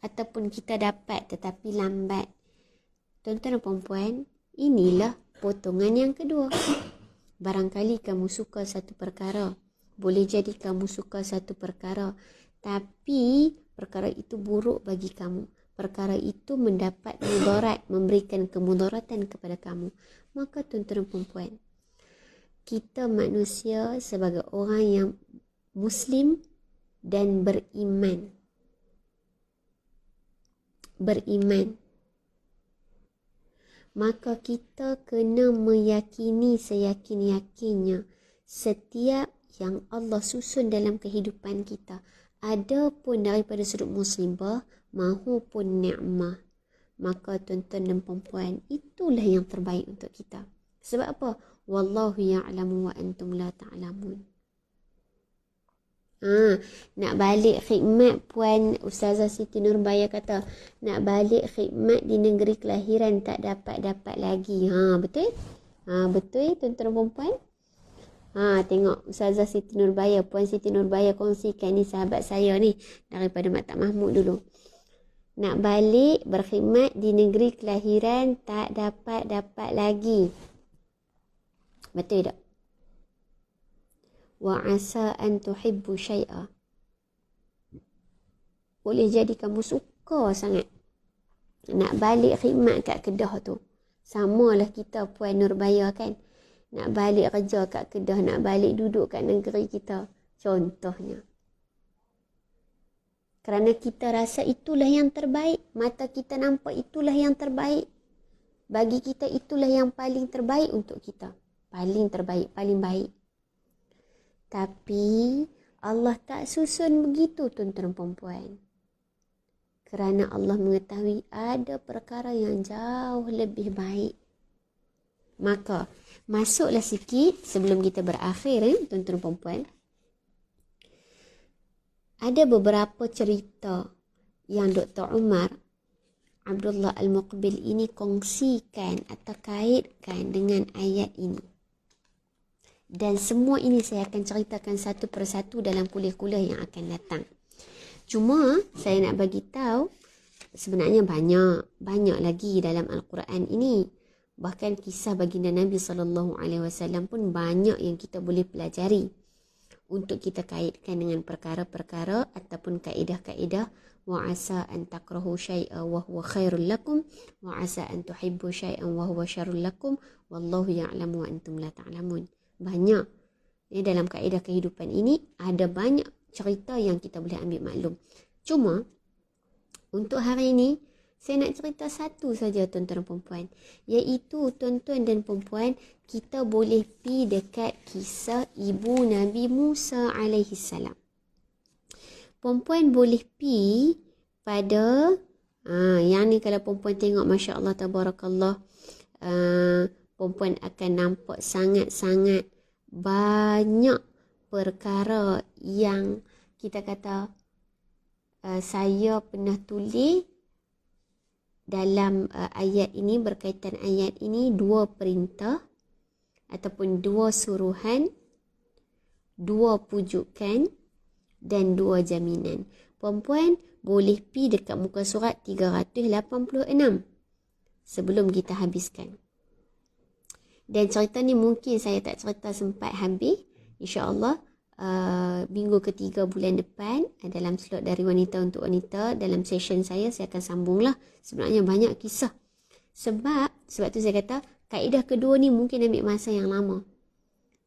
Ataupun kita dapat tetapi lambat. Tuan-tuan dan perempuan, inilah potongan yang kedua. Barangkali kamu suka satu perkara. Boleh jadi kamu suka satu perkara, tapi perkara itu buruk bagi kamu. Perkara itu mendapat mudarat, memberikan kemudaratan kepada kamu. Maka tuan-tuan dan perempuan, kita manusia sebagai orang yang Muslim dan beriman. Maka kita kena meyakini seyakin-yakinnya setiap yang Allah susun dalam kehidupan kita, ada pun daripada sudut musibah mahupun ni'mah. Maka tuan-tuan dan perempuan, itulah yang terbaik untuk kita. Sebab apa? Wallahu ya'lamu wa antum la ta'lamun. Nak balik khidmat, Puan Ustazah Siti Nurbaya kata, nak balik khidmat di negeri kelahiran tak dapat lagi. Betul? Betul tuan-tuan dan perempuan? Tengok Ustazah Siti Nurbaya, Puan Siti Nurbaya kongsikan ni, sahabat saya ni daripada Maktab Mahmud dulu. Nak balik berkhidmat di negeri kelahiran tak dapat lagi. Betul tak? Wa asa an tuhibbu syai'a. Boleh jadi kamu suka sangat nak balik khidmat kat Kedah tu. Samalah kita Puan Nurbaya kan. Nak balik kerja kat Kedah, nak balik duduk kat negeri kita. Contohnya. Kerana kita rasa itulah yang terbaik. Mata kita nampak itulah yang terbaik. Bagi kita itulah yang paling terbaik untuk kita. Paling terbaik, paling baik. Tapi Allah tak susun begitu tuan-tuan perempuan. Kerana Allah mengetahui ada perkara yang jauh lebih baik. Maka masuklah sikit sebelum kita berakhir tuan-tuan perempuan. Ada beberapa cerita yang Dr. Umar Abdullah Al-Muqbil ini kongsikan atau kaitkan dengan ayat ini. Dan semua ini saya akan ceritakan satu persatu dalam kuliah-kuliah yang akan datang. Cuma saya nak bagi tahu sebenarnya banyak lagi dalam Al-Quran ini. Bahkan kisah baginda Nabi SAW pun banyak yang kita boleh pelajari untuk kita kaitkan dengan perkara-perkara ataupun kaedah-kaedah. Wa asa an takrahu syai'an wa huwa khairul lakum wa asa an tuhibbu syai'an wa huwa syarrul lakum wallahu ya'lamu wa antum la ta'lamun. Banyak dalam kaedah kehidupan ini ada banyak cerita yang kita boleh ambil maklum. Cuma untuk hari ini saya nak cerita satu saja tuan-tuan dan puan-puan, iaitu tuan-tuan dan puan-puan, kita boleh pi dekat kisah ibu Nabi Musa alaihi salam. Puan-puan boleh pi pada yang ni kalau puan-puan tengok masya-Allah tabarakallah, puan-puan akan nampak sangat-sangat banyak perkara yang kita kata saya pernah tulis dalam ayat ini. Berkaitan ayat ini, 2 perintah ataupun 2 suruhan, 2 pujukan dan 2 jaminan. Puan-puan boleh pi dekat muka surat 386 sebelum kita habiskan. Dan cerita ni mungkin saya tak cerita sempat habis. InsyaAllah minggu ketiga bulan depan dalam slot dari wanita untuk wanita, dalam session saya akan sambunglah. Sebenarnya banyak kisah. Sebab tu saya kata kaedah kedua ni mungkin ambil masa yang lama.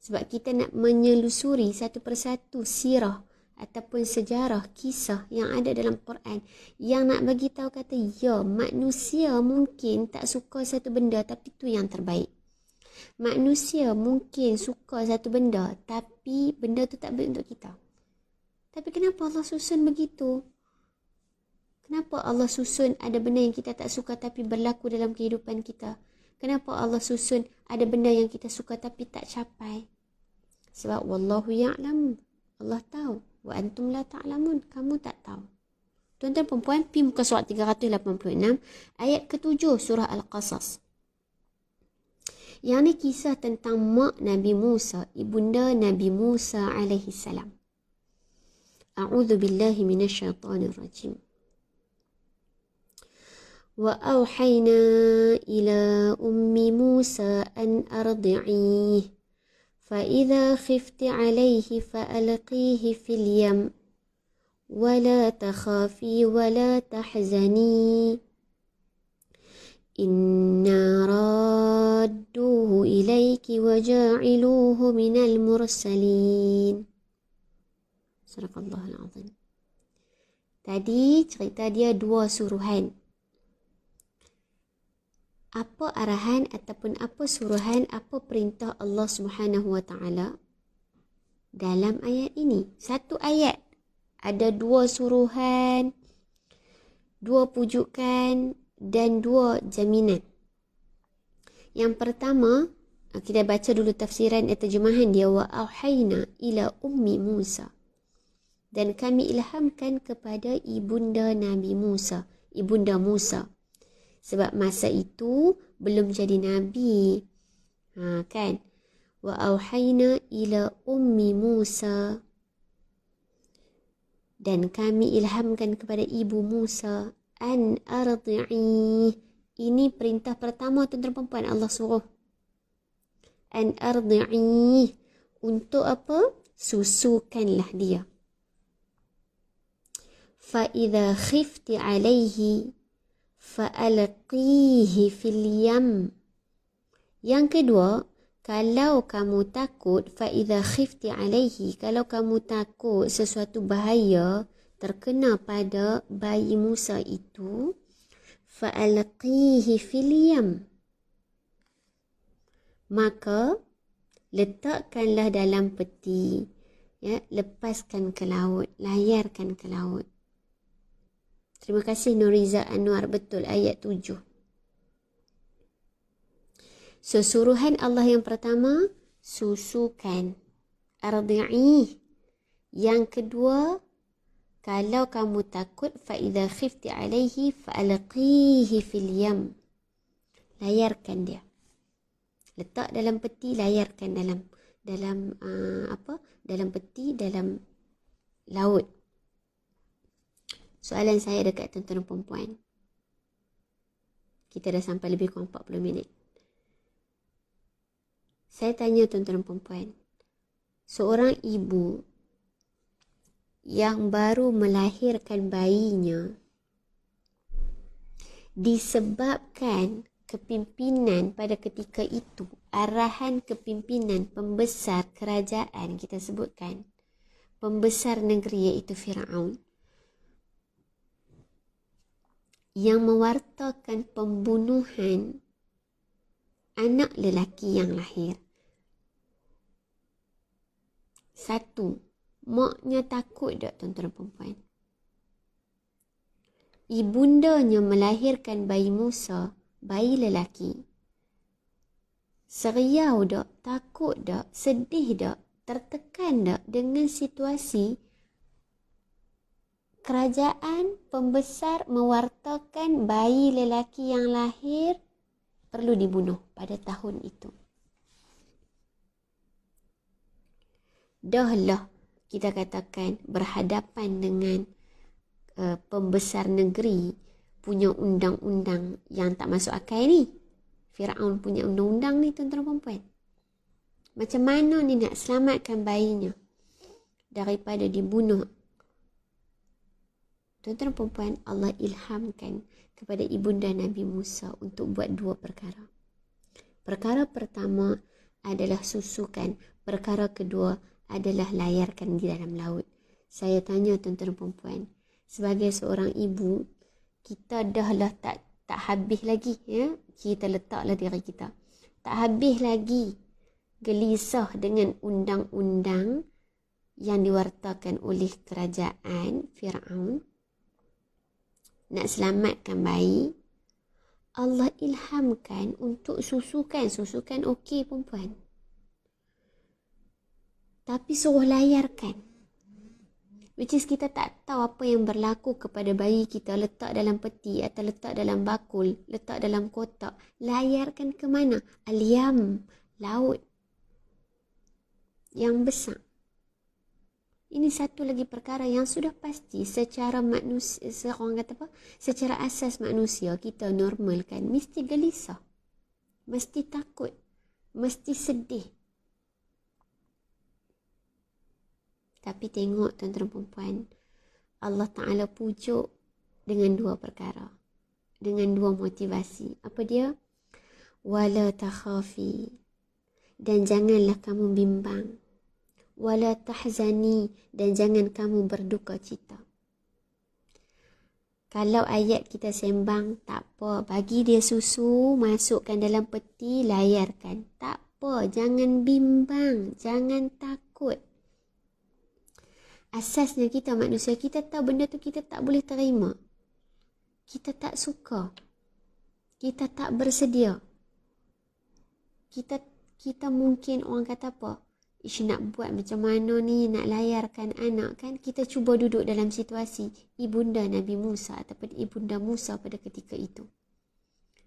Sebab kita nak menyelusuri satu persatu sirah ataupun sejarah kisah yang ada dalam Quran, yang nak bagi tahu kata ya, manusia mungkin tak suka satu benda tapi itu yang terbaik. Manusia mungkin suka satu benda tapi benda tu tak baik untuk kita. Tapi kenapa Allah susun begitu? Kenapa Allah susun ada benda yang kita tak suka tapi berlaku dalam kehidupan kita? Kenapa Allah susun ada benda yang kita suka tapi tak capai? Sebab wallahu ya'lam, Allah tahu. Wa antum la ta'lamun, kamu tak tahu. Tuan-tuan perempuan, pi muka surat 386 ayat ke-7 surah Al-Qasas. Yang ni kisah tentang mak Nabi Musa, ibunda Nabi Musa alaihi salam. A'udzu billahi minasyaitonir rajim. Wa auhayna ila ummi Musa an ardi'ih fa idza khifti 'alayhi fa alqihi fil yam wa la takhafi wa la tahzani inna radduhu ilayki wa ja'iluhu minal mursalin. Sadaqallahul azim. Tadi cerita dia 2 suruhan. Apa arahan ataupun apa suruhan, apa perintah Allah Subhanahu wa taala dalam ayat ini? Satu ayat ada 2 suruhan, 2 pujukan dan 2 jaminan. Yang pertama, kita baca dulu tafsiran atau terjemahan dia. Wa auhayna ila ummi Musa. Dan kami ilhamkan kepada ibunda Nabi Musa, ibunda Musa. Sebab masa itu belum jadi nabi. Kan? Wa auhayna ila ummi Musa. Dan kami ilhamkan kepada ibu Musa an ardi'i. Ini perintah pertama tuan-tuan perempuan Allah suruh. An ardi'i. Untuk apa? Susukanlah dia. Fa idza khifti 'alaihi fa'alqihi fil yam. Yang kedua, kalau kamu takut, fa'idha khifti alaihi, kalau kamu takut sesuatu bahaya terkena pada bayi Musa itu, fa'alqihi fil yam, maka letakkanlah dalam peti, lepaskan ke laut, layarkan ke laut. Terima kasih Nuriza Anwar, betul ayat 7. So, suruhan Allah yang pertama, susukan, ardi'i. Yang kedua, Kalau kamu takut, فَإِذَا خِفْتِ عَلَيْهِ فَأَلْقِيهِ فِي الْيَمْ. Layarkan dia. Letak dalam peti, layarkan dalam dalam peti, dalam laut. Soalan saya dekat tuan-tuan dan puan-puan. Kita dah sampai lebih kurang 40 minit. Saya tanya tuan-tuan dan puan-puan. Seorang ibu yang baru melahirkan bayinya disebabkan kepimpinan pada ketika itu, arahan kepimpinan pembesar kerajaan, kita sebutkan pembesar negeri iaitu Firaun, yang mewartakan pembunuhan anak lelaki yang lahir. Satu, maknya takut tak tuan-tuan dan puan-puan? Ibundanya melahirkan bayi Musa, bayi lelaki. Seriau tak? Takut tak? Sedih tak? Tertekan tak dengan situasi kerajaan pembesar mewartakan bayi lelaki yang lahir perlu dibunuh pada tahun itu? Dahlah kita katakan berhadapan dengan pembesar negeri punya undang-undang yang tak masuk akal ni. Firaun punya undang-undang ni tuan-tuan dan puan-puan. Macam mana ni nak selamatkan bayinya daripada dibunuh? Tuan-tuan dan puan-puan, Allah ilhamkan kepada ibunda Nabi Musa untuk buat dua perkara. Perkara pertama adalah susukan. Perkara kedua adalah layarkan di dalam laut. Saya tanya tuan-tuan dan puan-puan, sebagai seorang ibu, kita dahlah tak habis lagi, ya? Kita letaklah diri kita. Tak habis lagi gelisah dengan undang-undang yang diwartakan oleh kerajaan Firaun. Nak selamatkan bayi, Allah ilhamkan untuk susukan. Susukan okey perempuan. Tapi suruh layarkan. Which is kita tak tahu apa yang berlaku kepada bayi kita. Letak dalam peti atau letak dalam bakul, letak dalam kotak. Layarkan ke mana? Al-Yam, laut yang besar. Ini satu lagi perkara yang sudah pasti secara manusia, orang kata apa? Secara asas manusia kita normal kan, mesti gelisah, mesti takut, mesti sedih. Tapi tengok tuan-tuan dan puan, Allah Ta'ala pujuk dengan dua perkara, dengan dua motivasi. Apa dia? Wala takhafi, dan janganlah kamu bimbang. Wala tahzani, dan jangan kamu berduka cita. Kalau ayat kita sembang, tak apa, bagi dia susu, masukkan dalam peti, layarkan. Tak apa, jangan bimbang, jangan takut. Asasnya kita manusia, kita tahu benda tu kita tak boleh terima. Kita tak suka. Kita tak bersedia. Kita mungkin orang kata apa? Nak buat macam mana ni, nak layarkan anak kan. Kita cuba duduk dalam situasi ibunda Nabi Musa ataupun ibunda Musa pada ketika itu.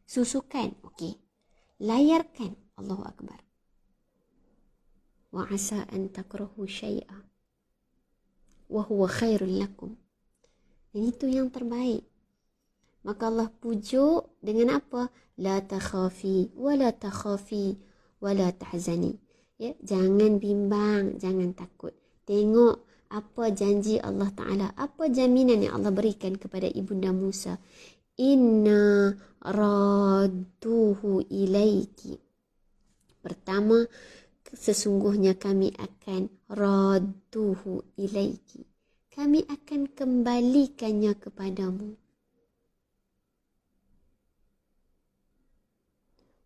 Susukan, okey. Layarkan, Allahu Akbar. Wa asa an takrahu syai'a wa huwa khairul lakum. Dan itu yang terbaik. Maka Allah pujuk dengan apa? La takhafi wa la takhafi wa la tahzani. Ya, jangan bimbang, jangan takut. Tengok apa janji Allah Ta'ala, apa jaminan yang Allah berikan kepada ibunda Musa. Inna radduhu ilaiki. Pertama, sesungguhnya kami akan radduhu ilaiki. Kami akan kembalikannya kepadamu.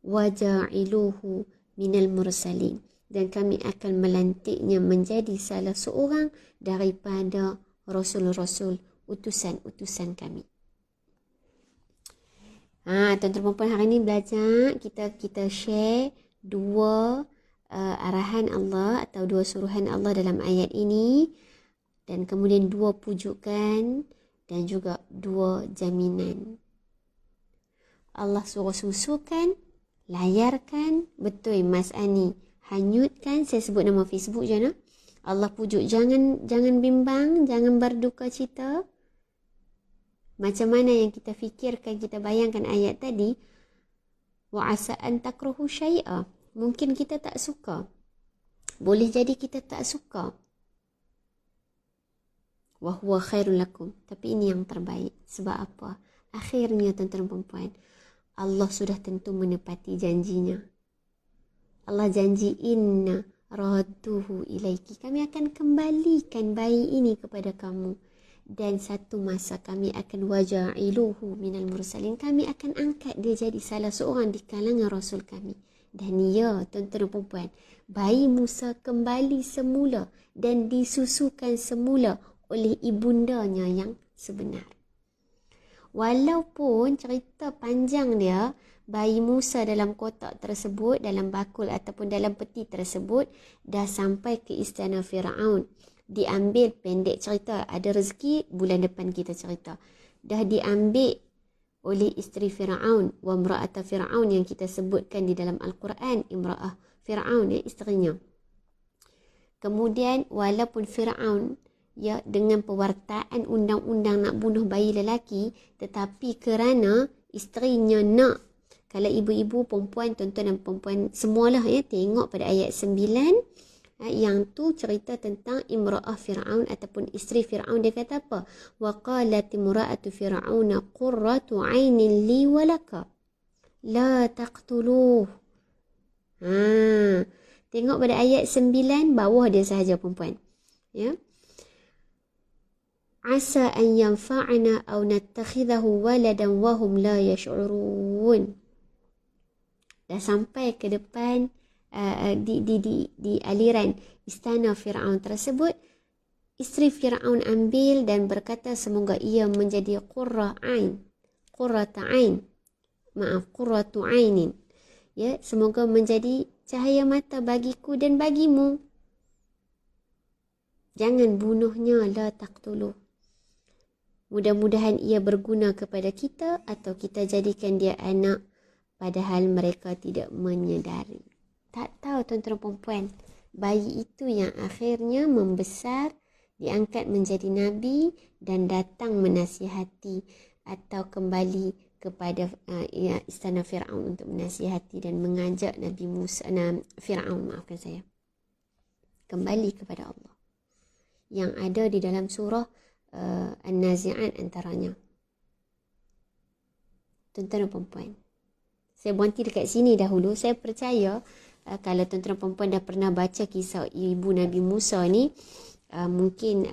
Waja'iluhu minal mursalin. Dan kami akan melantiknya menjadi salah seorang daripada rasul-rasul, utusan-utusan kami. Tuan-tuan puan, hari ini belajar, kita share dua arahan Allah atau dua suruhan Allah dalam ayat ini. dan kemudian 2 pujukan dan juga 2 jaminan. Allah suruh susukan, layarkan, betul Mas Ani, hanyutkan, saya sebut nama Facebook je nah. Allah pujuk, jangan bimbang, jangan berduka cita. Macam mana yang kita fikirkan, kita bayangkan ayat tadi, wa asa an takrahu syai'a, mungkin kita tak suka. Boleh jadi kita tak suka. Wa huwa khairul lakum, tapi ini yang terbaik. Sebab apa? Akhirnya tuan-tuan perempuan, Allah sudah tentu menepati janjinya. Allah janji, inna radduhu ilaiki, kami akan kembalikan bayi ini kepada kamu, dan satu masa kami akan waja'iluhu minal mursalin, kami akan angkat dia jadi salah seorang di kalangan rasul kami. Dan ya tuan-tuan perempuan, bayi Musa kembali semula dan disusukan semula oleh ibundanya yang sebenar. Walaupun cerita panjang dia, bayi Musa dalam kotak tersebut, dalam bakul ataupun dalam peti tersebut, dah sampai ke istana Firaun. Diambil, pendek cerita, ada rezeki bulan depan kita cerita. Dah diambil oleh isteri Firaun, wa imra'ata Firaun yang kita sebutkan di dalam Al-Quran, imra'ah Firaun, ya, isterinya. Kemudian walaupun Firaun ya dengan pewartaan undang-undang nak bunuh bayi lelaki, tetapi kerana isterinya nak, kalau ibu-ibu perempuan, tuan-tuan dan perempuan semualah ya, tengok pada ayat 9, yang tu cerita tentang imra'ah Fir'aun ataupun isteri Fir'aun. Dia kata apa? Wa qalat imra'atu Fir'auna qurratu 'ainin li wa laka la taqtuluh. Tengok pada ayat 9 bawah dia sahaja perempuan. Ya. Asa an yanfa'ana aw nattakhidahu waladan wa hum la yash'urun. Dah sampai ke depan di aliran istana Firaun tersebut. Isteri Firaun ambil dan berkata semoga ia menjadi qurratu ainin. Ya, semoga menjadi cahaya mata bagiku dan bagimu. Jangan bunuhnya, la taqtuluh. Mudah-mudahan ia berguna kepada kita atau kita jadikan dia anak padahal mereka tidak menyedari. Tak tahu tuan-tuan perempuan, bayi itu yang akhirnya membesar, diangkat menjadi nabi dan datang menasihati atau kembali kepada istana Firaun untuk menasihati dan mengajak Nabi Musa, Firaun, maafkan saya, kembali kepada Allah. Yang ada di dalam surah An-Nazi'at antaranya. Tuan-tuan dan perempuan, saya berhenti dekat sini dahulu. Saya percaya kalau tuan-tuan dan perempuan dah pernah baca kisah ibu Nabi Musa ni, mungkin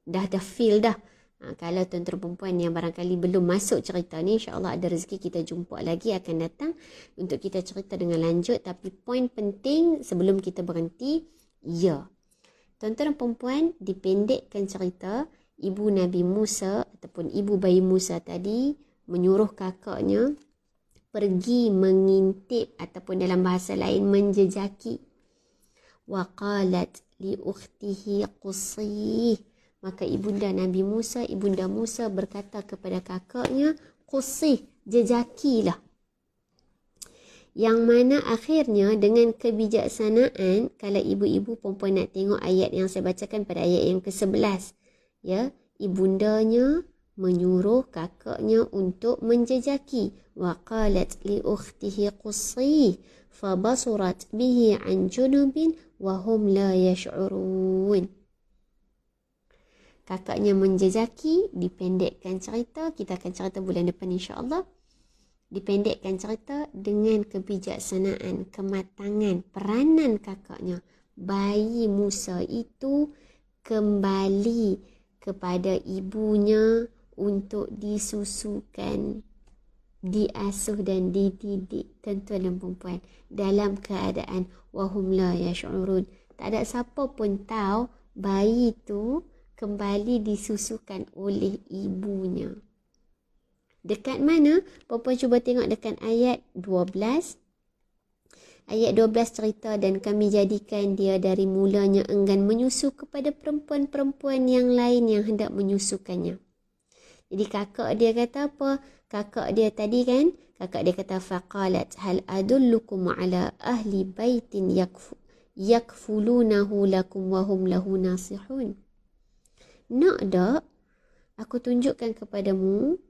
dah feel dah. Kalau tuan-tuan dan perempuan yang barangkali belum masuk cerita ni, insya-Allah ada rezeki kita jumpa lagi akan datang untuk kita cerita dengan lanjut. Tapi poin penting sebelum kita berhenti, ya, tuan-tuan dan perempuan, dipendekkan cerita, ibu Nabi Musa ataupun ibu bayi Musa tadi menyuruh kakaknya pergi mengintip ataupun dalam bahasa lain menjejaki. Wa qalat li ukhtihi qussih. Maka ibunda Nabi Musa, ibunda Musa berkata kepada kakaknya, qussih, jejakilah. Yang mana akhirnya dengan kebijaksanaan, kalau ibu-ibu perempuan nak tengok ayat yang saya bacakan pada ayat yang ke-11, ya, ibundanya menyuruh kakaknya untuk menjejaki. Wa qalat li ukhtihi qussih fabasurat bihi an junubin wa hum la yash'urun. Kakaknya menjejaki, dipendekkan cerita, kita akan cerita bulan depan insya-Allah. Dipendekkan cerita dengan kebijaksanaan, kematangan, peranan kakaknya. Bayi Musa itu kembali kepada ibunya untuk disusukan, diasuh dan dididik, tuan-tuan dan perempuan, dalam keadaan wahum la yash'urun. Tak ada siapa pun tahu bayi itu kembali disusukan oleh ibunya. Dekat mana? Perempuan cuba tengok dekat ayat 12. Ayat 12 cerita, dan kami jadikan dia dari mulanya enggan menyusu kepada perempuan-perempuan yang lain yang hendak menyusukannya. Jadi kakak dia kata apa? Kakak dia tadi kan, kakak dia kata faqalat hal adullukum ala ahli baitin yakfulunahu lakum wa hum lahu nasihun. Nak tak aku tunjukkan kepadamu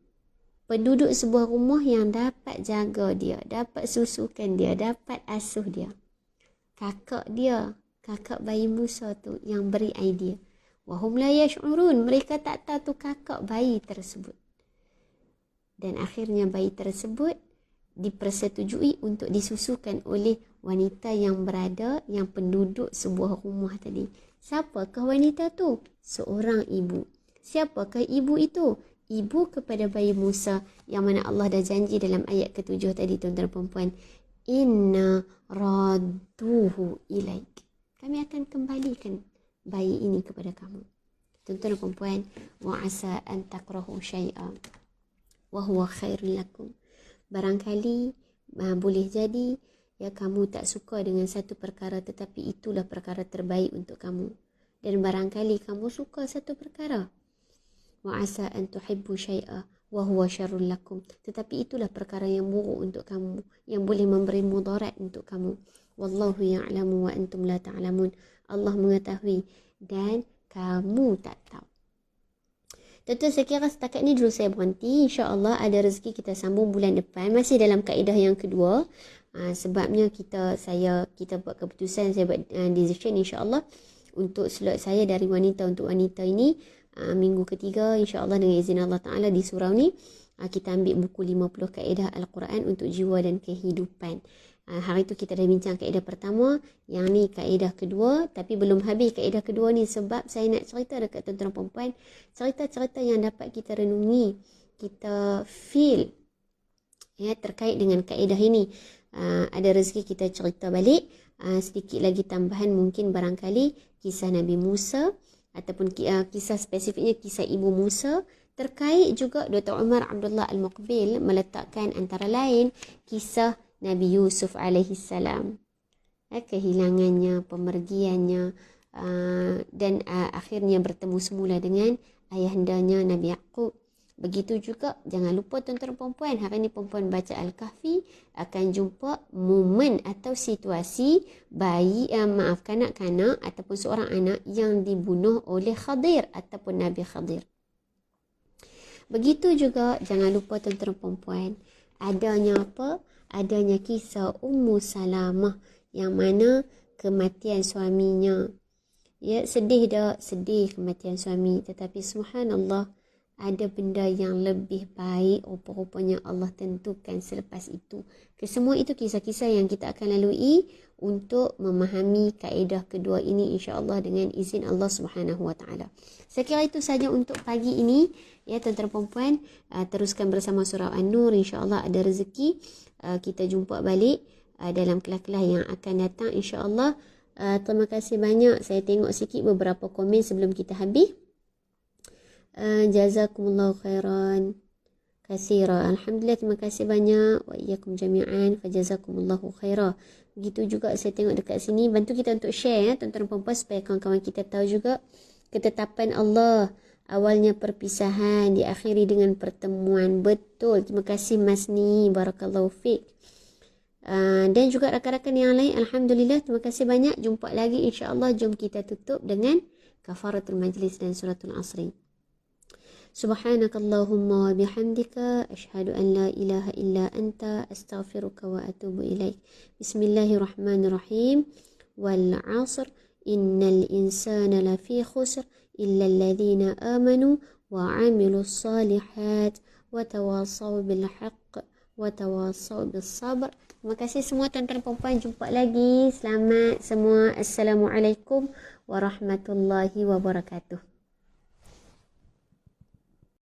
penduduk sebuah rumah yang dapat jaga dia, dapat susukan dia, dapat asuh dia. Kakak dia, kakak bayi Musa tu yang beri idea. Wahum la yash'urun, mereka tak tahu tu kakak bayi tersebut. Dan akhirnya bayi tersebut dipersetujui untuk disusukan oleh wanita yang berada, yang penduduk sebuah rumah tadi. Siapakah wanita tu? Seorang ibu. Siapakah ibu itu? Ibu kepada bayi Musa, yang mana Allah dah janji dalam ayat ke-7 tadi, tuan-tuan perempuan, inna radduhu ilaik, kami akan kembalikan bayi ini kepada kamu. Tuan-tuan perempuan, wa asa an takrahu syai'a wa huwa khairul lakum, barangkali boleh jadi ya kamu tak suka dengan satu perkara, tetapi itulah perkara terbaik untuk kamu. Dan barangkali kamu suka satu perkara, wa asa an tuhibbu syai'a wa huwa syarrul lakum, tetapi itulah perkara yang buruk untuk kamu, yang boleh memberi mudarat untuk kamu. Wallahu ya'lamu wa antum la ta'lamun, Allah mengetahui dan kamu tak tahu. Tentu saya kira setakat ni dulu saya berhenti. InsyaAllah ada rezeki kita sambung bulan depan, masih dalam kaedah yang kedua. Sebabnya kita buat keputusan, saya buat decision insyaAllah untuk slot saya dari wanita untuk wanita ini. Minggu ketiga insyaAllah dengan izin Allah Ta'ala di surau ni kita ambil buku 50 kaedah Al-Quran untuk jiwa dan kehidupan. Hari tu kita dah bincang kaedah pertama, yang ni kaedah kedua, tapi belum habis kaedah kedua ni sebab saya nak cerita dekat tuan-tuan perempuan cerita-cerita yang dapat kita renungi, kita feel ya terkait dengan kaedah ini. Ada rezeki kita cerita balik, sedikit lagi tambahan, mungkin barangkali kisah Nabi Musa ataupun kisah spesifiknya kisah Ibu Musa, terkait juga Dr. Umar Abdullah Al-Muqbil meletakkan antara lain kisah Nabi Yusuf alaihi salam, kehilangannya, pemergiannya, dan akhirnya bertemu semula dengan ayahandanya Nabi Yaqub. Begitu juga jangan lupa tuan-tuan perempuan, hari ni perempuan baca Al-Kahfi akan jumpa momen atau situasi kanak-kanak ataupun seorang anak yang dibunuh oleh Khadir ataupun Nabi Khadir. Begitu juga jangan lupa tuan-tuan perempuan, adanya kisah Ummu Salamah yang mana kematian suaminya. Ya, sedih kematian suami, tetapi subhanallah ada benda yang lebih baik rupa-rupanya Allah tentukan selepas itu. Kesemua itu kisah-kisah yang kita akan lalui untuk memahami kaedah kedua ini insya-Allah dengan izin Allah Subhanahu Wa Taala. Saya kira itu saja untuk pagi ini ya tuan-tuan perempuan. Teruskan bersama surah An-Nur, insya-Allah ada rezeki kita jumpa balik dalam kelas-kelas yang akan datang insya-Allah. Terima kasih banyak. Saya tengok sikit beberapa komen sebelum kita habis. Jazakumullahu khairan katsira. Alhamdulillah, terima kasih banyak. Wa iyyakum jami'an fa jazakumullahu khaira. Begitu juga saya tengok dekat sini, bantu kita untuk share ya tuan-tuan perempuan supaya kawan-kawan kita tahu juga ketetapan Allah. Awalnya perpisahan, diakhiri dengan pertemuan. Betul. Terima kasih Mas Ni, barakallahu fiik. Dan juga rakan-rakan yang lain, alhamdulillah, terima kasih banyak. Jumpa lagi insya-Allah. Jom kita tutup dengan kafaratul majlis dan suratul asri. Subhanakallahumma wa bihamdika asyhadu an la ilaha illa anta astaghfiruka wa atubu ilaik. Bismillahirrahmanirrahim. Wal 'asr innal insana lafi khusr illa alladhina amanu wa 'amilus salihat wa tawasaw bil haqq wa tawasaw bis sabr. Terima kasih semua tuan-tuan perempuan. Jumpa lagi. Selamat semua. Assalamualaikum warahmatullahi wabarakatuh.